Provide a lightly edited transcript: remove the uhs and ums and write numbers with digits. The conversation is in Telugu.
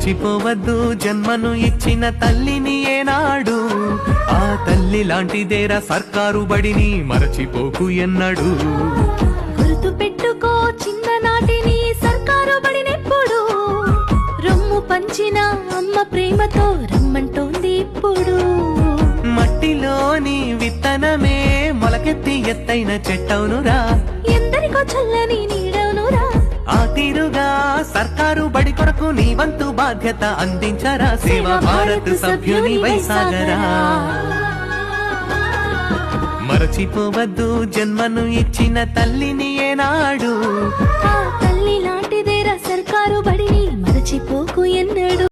మరచిపోవద్దు జన్మను ఇచ్చిన తల్లిని ఏనాడు, ఆ తల్లి లాంటిదేరా సర్కారు బడిని మరచిపోకు ఎన్నడు. గుర్తు పెట్టుకో చిన్ననాటిని సర్కారు బడినెప్పుడు, రొమ్ము పంచిన అమ్మ ప్రేమతో రమ్మంటోంది ఇప్పుడు. మట్టిలోని విత్తనమే మొలకెత్తి ఎత్తైన చెట్టవునురా, ఎందరికో చల్లని నీడవునురా. ఆ తీరుగా సర్కారు బడి కొరకు నీ వంతు బాధ్యత అందించరా. సేవా భారత్ సభ్యుని వైసాగరా. మరచిపోవద్దు జన్మను ఇచ్చిన తల్లిని ఏనాడు, ఆ తల్లి లాంటిదేరా సర్కారు బడిని మరచిపోకు ఎన్నడు.